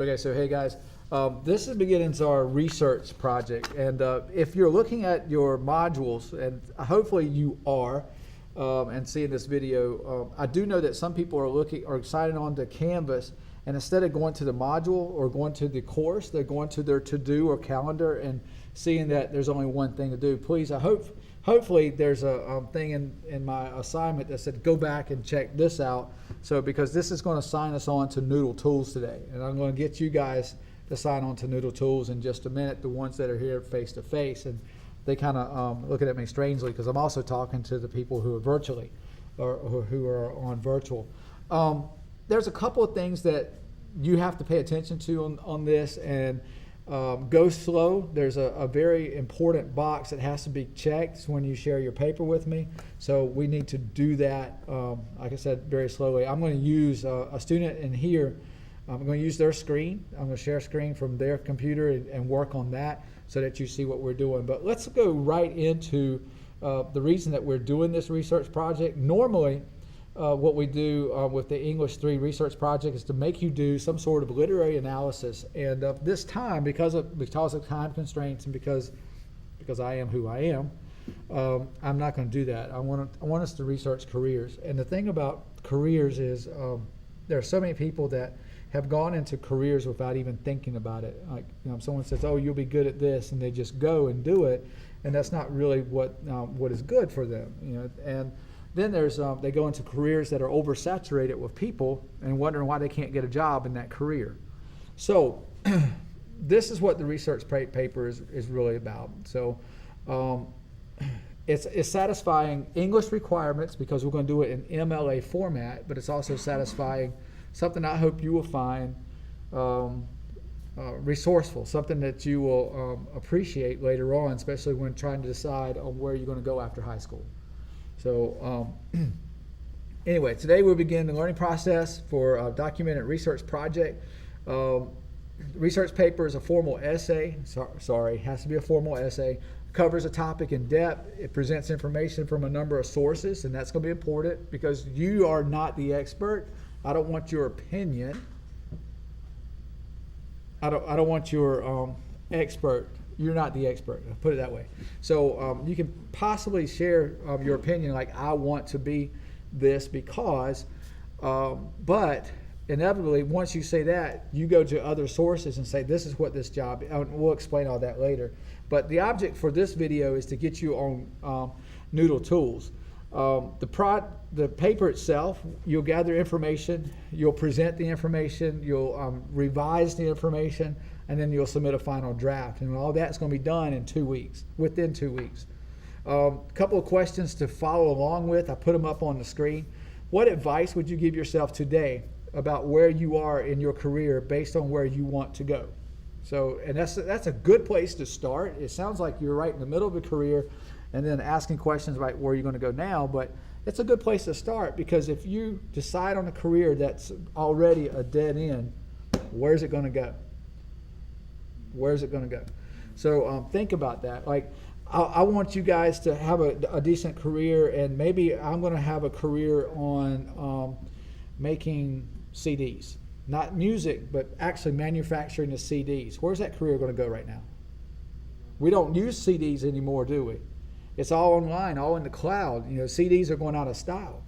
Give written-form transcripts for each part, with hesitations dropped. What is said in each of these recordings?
Okay, so hey guys, this is beginning our research project, and if you're looking at your modules, and hopefully you are, and seeing this video, I do know that some people are signing on to Canvas, and instead of going to the module or going to the course, they're going to their to-do or calendar and seeing that there's only one thing to do. Please, hopefully there's a thing in my assignment that said go back and check this out. So because this is going to sign us on to Noodle Tools today, and I'm going to get you guys to sign on to Noodle Tools in just a minute, the ones that are here face to face, and they kind of looking at me strangely because I'm also talking to the people who are virtually or who are on virtual. There's a couple of things that you have to pay attention to on this, and go slow. There's a very important box that has to be checked when you share your paper with me. So we need to do that, like I said, very slowly. I'm going to use a student in here. I'm going to use their screen. I'm going to share a screen from their computer and work on that so that you see what we're doing. But let's go right into the reason that we're doing this research project. Normally, what we do with the English 3 research project is to make you do some sort of literary analysis. And this time, because of time constraints and because I am who I am, I'm not going to do that. I want us to research careers. And the thing about careers is there are so many people that have gone into careers without even thinking about it. Like, someone says, "Oh, you'll be good at this," and they just go and do it, and that's not really what is good for them. And then there's they go into careers that are oversaturated with people and wondering why they can't get a job in that career. So this is what the research paper is really about. So it's satisfying English requirements because we're going to do it in MLA format, but it's also satisfying something I hope you will find resourceful, something that you will appreciate later on, especially when trying to decide on where you're going to go after high school. So anyway, today we'll begin the learning process for a documented research project. Research paper is a formal essay. Sorry, it has to be a formal essay. Covers a topic in depth. It presents information from a number of sources, and that's going to be important because you are not the expert. I don't want your opinion. I don't want your expert. You're not the expert. I'll put it that way. So you can possibly share your opinion, like I want to be this because, but inevitably once you say that, you go to other sources and say this is what this job. We'll explain all that later. But the object for this video is to get you on Noodle Tools. The paper itself, you'll gather information, you'll present the information, you'll revise the information, and then you'll submit a final draft. And all that's going to be done in 2 weeks, within 2 weeks. A couple of questions to follow along with. I put them up on the screen. What advice would you give yourself today about where you are in your career based on where you want to go? So, and that's a good place to start. It sounds like you're right in the middle of a career and then asking questions about where you're going to go now, but it's a good place to start because if you decide on a career that's already a dead end, where's it going to go? Where's it going to go? So think about that. Like, I want you guys to have a decent career, and maybe I'm going to have a career on making CDs. Not music, but actually manufacturing the CDs. Where's that career going to go right now? We don't use CDs anymore, do we? It's all online, all in the cloud. CDs are going out of style.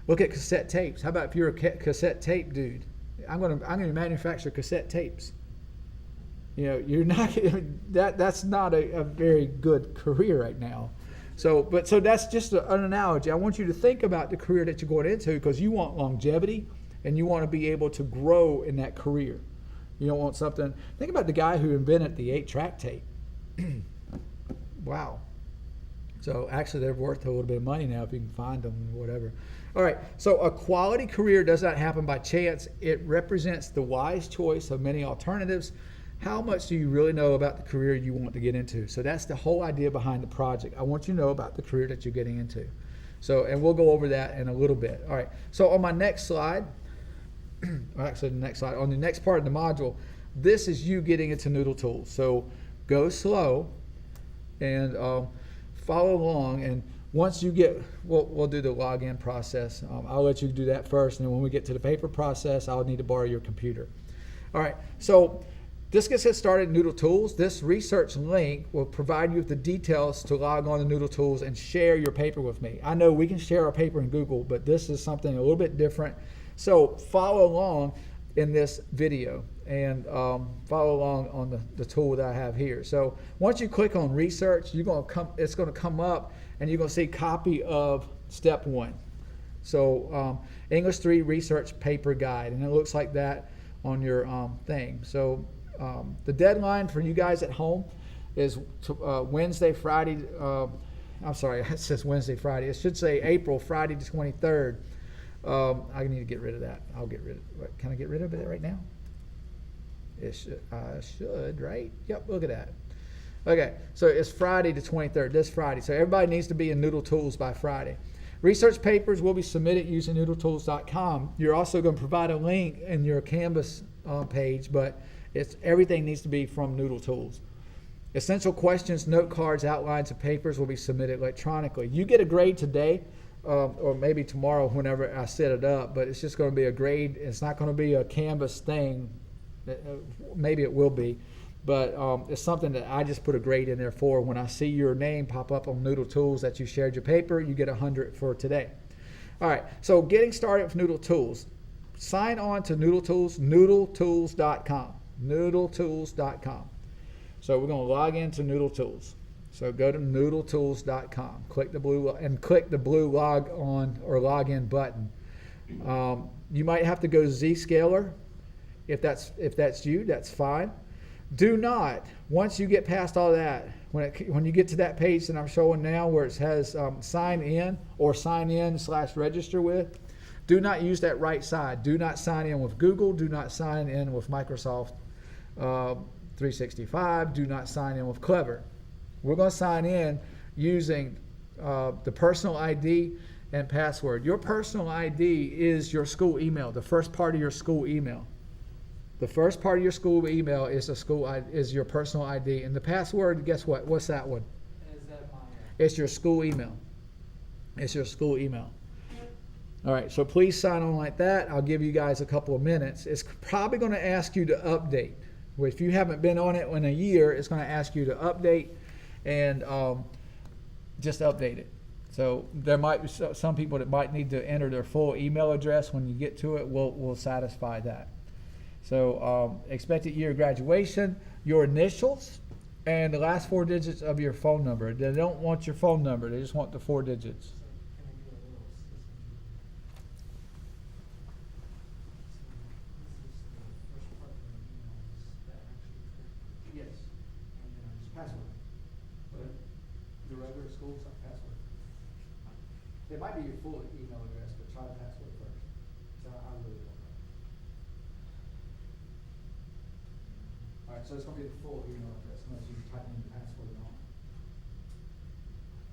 Look at cassette tapes. How about if you're a cassette tape dude? I'm going to manufacture cassette tapes. You're not that's not a very good career right now. So that's just an analogy. I want you to think about the career that you're going into because you want longevity and you want to be able to grow in that career. You don't want something. Think about the guy who invented the 8-track tape. Wow. So actually they're worth a little bit of money now if you can find them or whatever. All right, so a quality career does not happen by chance. It represents the wise choice of many alternatives. How much do you really know about the career you want to get into? So that's the whole idea behind the project. I want you to know about the career that you're getting into. So, and we'll go over that in a little bit. All right, so on my next slide, actually the next slide, on the next part of the module, this is you getting into Noodle Tools. So go slow and follow along, and once you get, we'll do the login process. I'll let you do that first, and then when we get to the paper process, I'll need to borrow your computer. All right, so this gets us started in Noodle Tools. This research link will provide you with the details to log on to Noodle Tools and share your paper with me. I know we can share our paper in Google, but this is something a little bit different. So follow along in this video and follow along on the tool that I have here. So once you click on research, it's going to come up and you're going to see copy of step 1. So English 3 research paper guide, and it looks like that on your thing. So the deadline for you guys at home is Wednesday, Friday. I'm sorry, it says Wednesday, Friday. It should say April, Friday the 23rd. I need to get rid of that. I'll get rid of it. Can I get rid of it right now? It should, right? Yep, look at that. Okay, so it's Friday the 23rd, this Friday. So everybody needs to be in Noodle Tools by Friday. Research papers will be submitted using noodletools.com. You're also going to provide a link in your Canvas page, but everything needs to be from Noodle Tools. Essential questions, note cards, outlines, and papers will be submitted electronically. You get a grade today, or maybe tomorrow whenever I set it up, but it's just going to be a grade. It's not going to be a Canvas thing. Maybe it will be, but it's something that I just put a grade in there for. When I see your name pop up on Noodle Tools that you shared your paper, you get 100 for today. All right, so getting started with Noodle Tools. Sign on to Noodle Tools, noodletools.com, noodletools.com. So we're going to log into Noodle Tools. So go to noodletools.com, click the blue log on or login button. You might have to go Zscaler. If that's you, that's fine. Do not, once you get past all that, when you get to that page that I'm showing now where it says sign in or sign in/register with, do not use that right side. Do not sign in with Google. Do not sign in with Microsoft 365. Do not sign in with Clever. We're going to sign in using the personal ID and password. Your personal ID is your school email, the first part of your school email. The first part of your school email is your personal ID, and the password. Guess what? What's that one? Is that my? It's your school email. It's your school email. All right. So please sign on like that. I'll give you guys a couple of minutes. It's probably going to ask you to update. If you haven't been on it in a year, it's going to ask you to update, and just update it. So there might be some people that might need to enter their full email address. When you get to it, we'll satisfy that. So expected year of graduation, your initials, and the last 4 digits of your phone number. They don't want your phone number. They just want the 4 digits. So can I do a little system? So this is the first part of the email. Is that actually correct? Yes. And then I just Password. The regular school password. It might be your full email address, but try the password first. So I really don't know. All right, so it's going to be the full email address unless you type in the password wrong.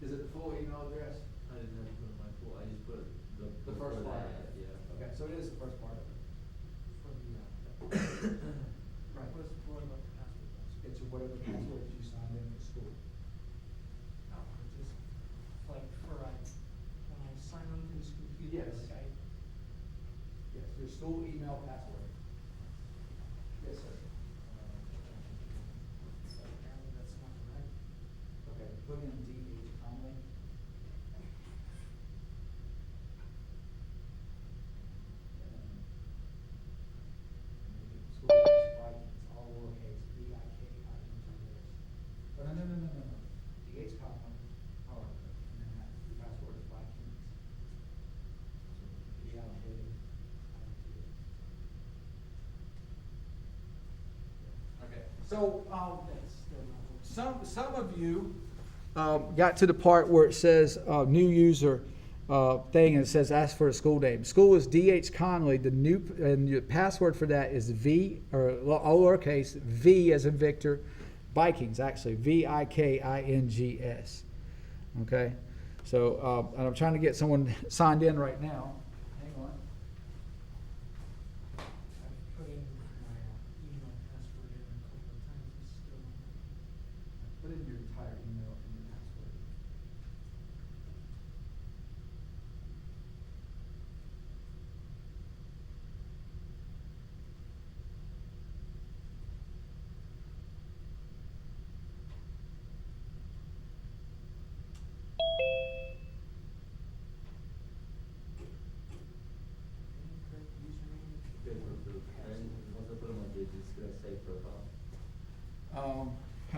Is it the full email address? I didn't have to put in my full, I just put the first before part. that, yeah. Okay, so it is the first part of it. for the Right. what about the password? It's whatever password you signed in for school. Oh, just like when I sign onto this computer. Yes. Like Yes, your school email password. Yes, sir. So apparently that's not right. Okay, put in DH Conley. School Vikings, all lowercase, VIKINGS. Oh, no. DH Conley. Oh, and then that password is Vikings. Okay, so That's still not working. some of you got to the part where it says new user thing, and it says ask for a school name. School is DH Conley. The new and your password for that is V, or all lowercase, V as in Victor, Vikings actually, VIKINGS. Okay, so and I'm trying to get someone signed in right now. Hang on. I've put in my email password in a couple of times, it's still not working. Put in your entire email and your password.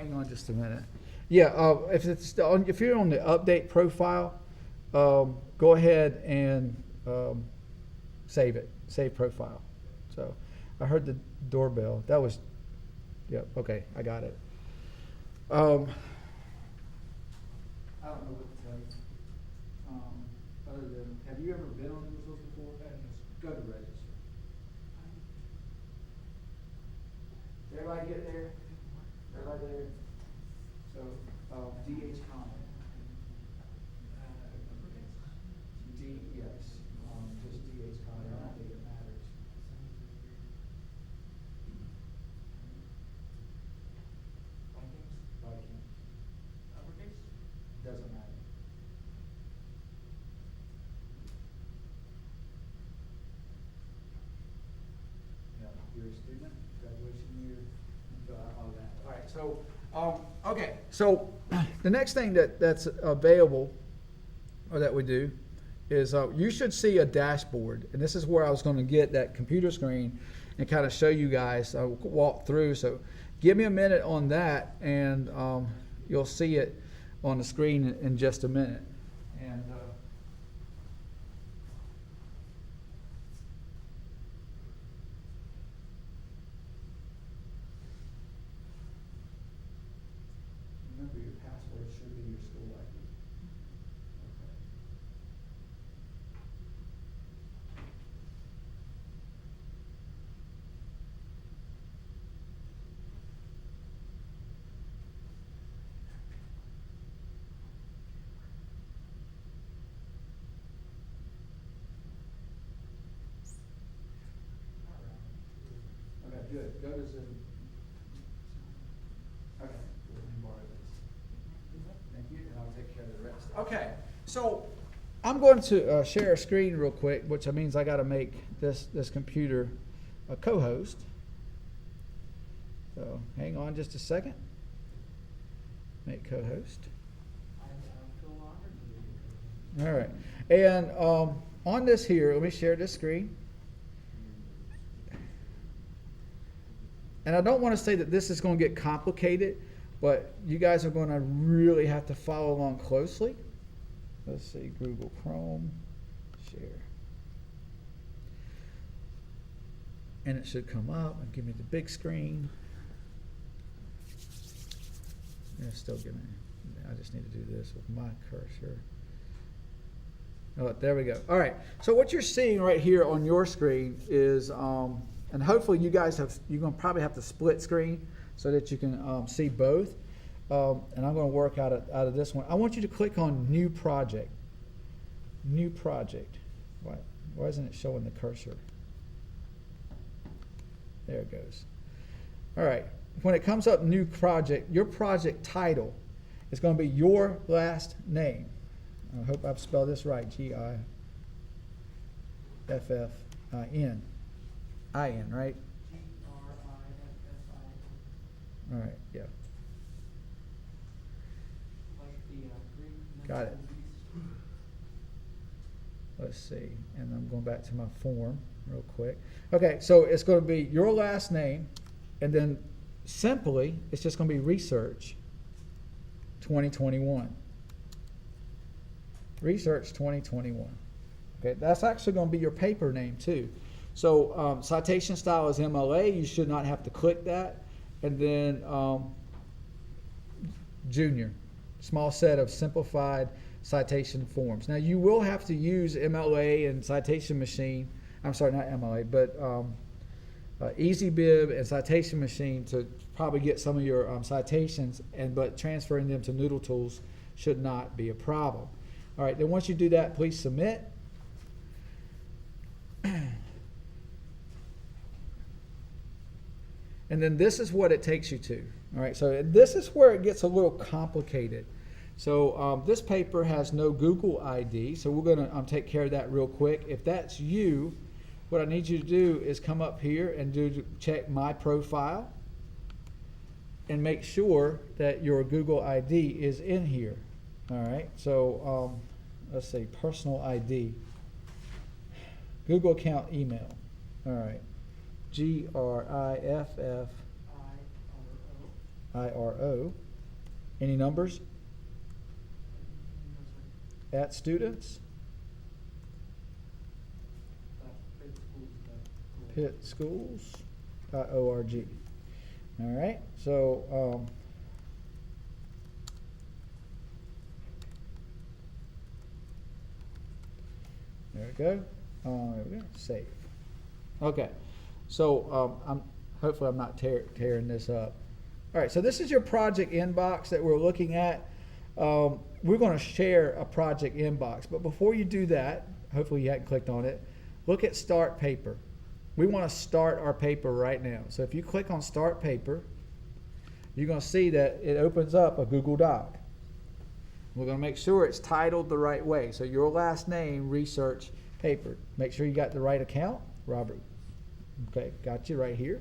hang on just a minute. Yeah, if you're on the update profile, go ahead and save it. Save profile. So I heard the doorbell. That was, yep. Okay, I got it. I don't know what to tell you. Other than, have you ever been on those before? Go to register. Did everybody get there? Everybody there? So, DH comment. Yes, just DH comment. I don't think it matters. Viking. Doesn't matter. Yeah, you're a student, graduation year, fill out all that. All right, so, okay, so the next thing that's available, or that we do, is you should see a dashboard, and this is where I was going to get that computer screen and kind of show you guys, walk through. So give me a minute on that, and you'll see it on the screen in just a minute. And remember, your password should be your school ID. Okay. Okay, good. Go to Zoom. Okay, let me borrow this. Thank you, and I'll take care of the rest. Okay, so I'm going to share a screen real quick, which means I got to make this computer a co-host. So hang on just a second. Make co-host. I feel honored to be here. All right, and on this here, let me share this screen. And I don't want to say that this is going to get complicated, but you guys are going to really have to follow along closely. Let's see, Google Chrome, share. And it should come up and give me the big screen. It's still giving me, I just need to do this with my cursor. Oh, there we go. All right, so what you're seeing right here on your screen is, and hopefully you guys you're going to probably have to split screen so that you can see both. And I'm going to work out of this one. I want you to click on New Project. New Project. Why isn't it showing the cursor? There it goes. All right. When it comes up New Project, your project title is going to be your last name. I hope I've spelled this right. Giffin. I-N, right? Griffin. All right, yeah. Like the Greek. Got it. Let's see, and I'm going back to my form real quick. Okay, so it's going to be your last name, and then simply, it's just going to be Research 2021. Research 2021. Okay, that's actually going to be your paper name too. So citation style is MLA. You should not have to click that. And then Junior, small set of simplified citation forms. Now you will have to use MLA and Citation Machine. I'm sorry, not MLA, but EasyBib and Citation Machine to probably get some of your citations, but transferring them to Noodle Tools should not be a problem. All right, then once you do that, please submit. And then this is what it takes you to. All right, so this is where it gets a little complicated. So this paper has no Google ID, so we're going to take care of that real quick. If that's you, what I need you to do is come up here and check My Profile and make sure that your Google ID is in here. All right, so let's see, personal ID, Google account email. All right, GRIFF IRO. Any numbers? No, sir. At students, Pitt schools. pitschools.org. All right, so there we go. There we go. Save. Okay, so hopefully I'm not tearing this up. All right, so this is your project inbox that we're looking at. We're going to share a project inbox, but before you do that, hopefully you hadn't clicked on it, look at Start Paper. We want to start our paper right now. So if you click on Start Paper, you're going to see that it opens up a Google Doc. We're going to make sure it's titled the right way. So your last name, Research Paper. Make sure you got the right account, Robert. Okay, got you right here.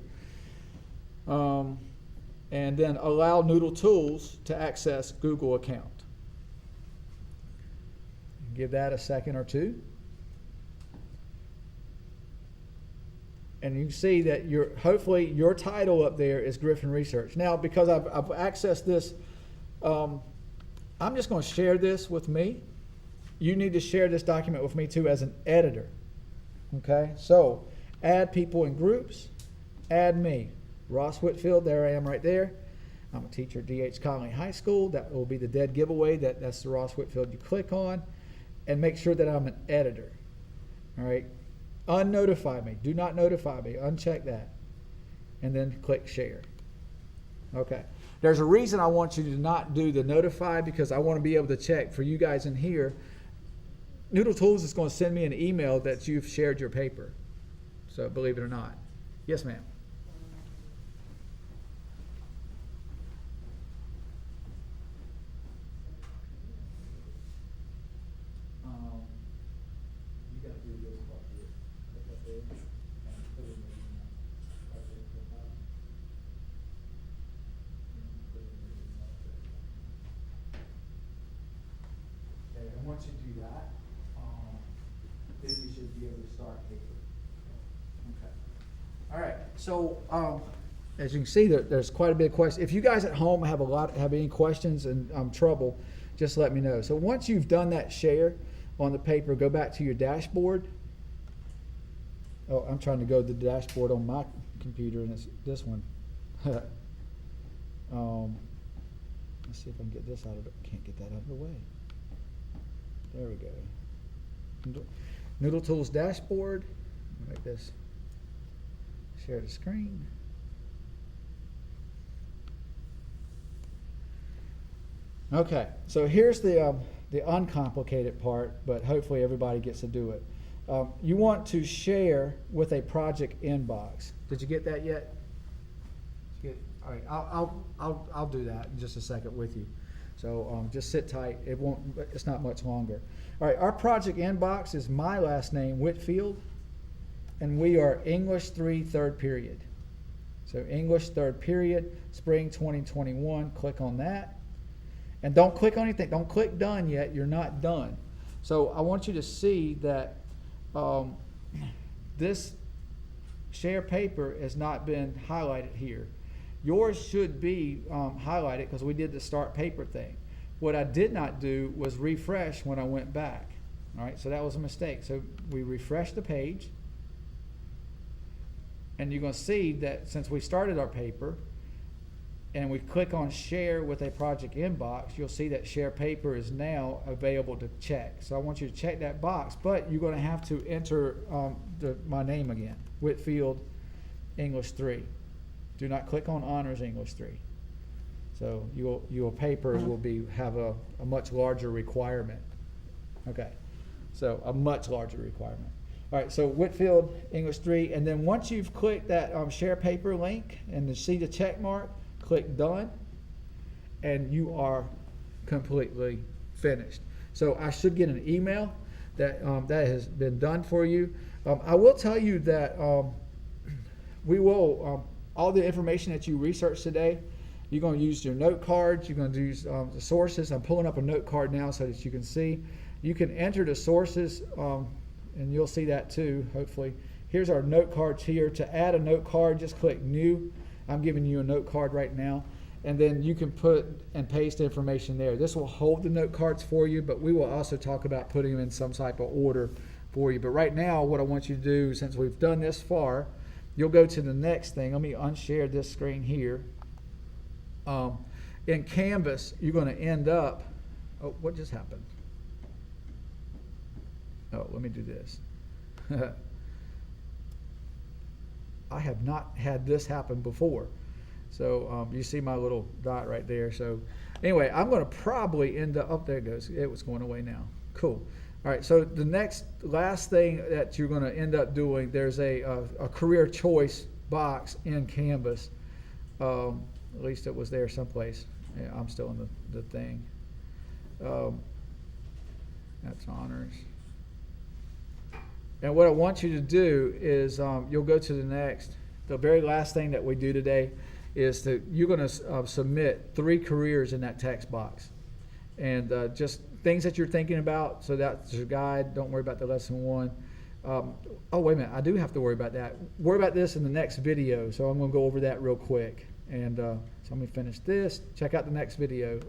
And then allow Noodle Tools to access Google account. Give that a second or two. And you can see that hopefully your title up there is Griffin Research. Now, because I've accessed this, I'm just going to share this with me. You need to share this document with me too as an editor. Okay, so add people in groups, add me. Ross Whitfield, there I am right there. I'm a teacher at D.H. Conley High School. That will be the dead giveaway. That's the Ross Whitfield you click on. And make sure that I'm an editor. All right. Unnotify me. Do not notify me. Uncheck that. And then click share. Okay. There's a reason I want you to not do the notify, because I want to be able to check for you guys in here. Noodle Tools is going to send me an email that you've shared your paper. So believe it or not. Yes, ma'am. You got to do this part here. Click up there and put it in the email. Right there at the bottom. Put it in the email. Okay, and once you do that, then you should be able to start paper. Okay. All right. So as you can see, there's quite a bit of questions. If you guys at home have any questions and trouble, just let me know. So once you've done that share on the paper, go back to your dashboard. Oh, I'm trying to go to the dashboard on my computer, and it's this one. Let's see if I can get this out of it. Can't get that out of the way. There we go. Noodle Tools dashboard. Like this. Share the screen. Okay, so here's the uncomplicated part, but hopefully everybody gets to do it. You want to share with a project inbox. Did you get that yet? All right, I'll do that in just a second with you. So just sit tight. It's not much longer. All right, our project inbox is my last name, Whitfield, and we are English 3 third period. So English third period, spring 2021. Click on that. And don't click on anything. Don't click done yet. You're not done. So I want you to see that this share paper has not been highlighted here. Yours should be highlighted because we did the start paper thing. What I did not do was refresh when I went back. All right, so that was a mistake. So we refreshed the page. And you're going to see that since we started our paper, and we click on share with a project inbox, you'll see that share paper is now available to check. So I want you to check that box, but you're going to have to enter my name again, Whitfield English 3. Do not click on Honors English 3. So your paper will have a much larger requirement. Okay, so a much larger requirement. All right, so Whitfield English 3, and then once you've clicked that share paper link and you see the check mark, click done, and you are completely finished. So I should get an email that that has been done for you. I will tell you that we will, all the information that you researched today, you're going to use your note cards, you're going to use the sources. I'm pulling up a note card now so that you can see. You can enter the sources, and you'll see that too, hopefully. Here's our note cards here. To add a note card, just click new. I'm giving you a note card right now. and then you can put and paste information there. This will hold the note cards for you, but we will also talk about putting them in some type of order for you. But right now, what I want you to do, since we've done this far, you'll go to the next thing. Let me unshare this screen here. In Canvas, you're going to end up, oh, what just happened? Oh, let me do this. I have not had this happen before. So you see my little dot right there. So anyway, I'm going to probably end up, oh, there it goes. It was going away now. Cool. All right, so the last thing that you're going to end up doing, there's a career choice box in Canvas. At least it was there someplace. Yeah, I'm still in the thing. That's honors. And what I want you to do is you'll go to the very last thing that we do today is that you're going to submit 3 careers in that text box. And just things that you're thinking about, so that's your guide. Don't worry about the lesson 1. Oh, wait a minute, I do have to worry about that. Worry about this in the next video, so I'm going to go over that real quick. And so let me finish this. Check out the next video.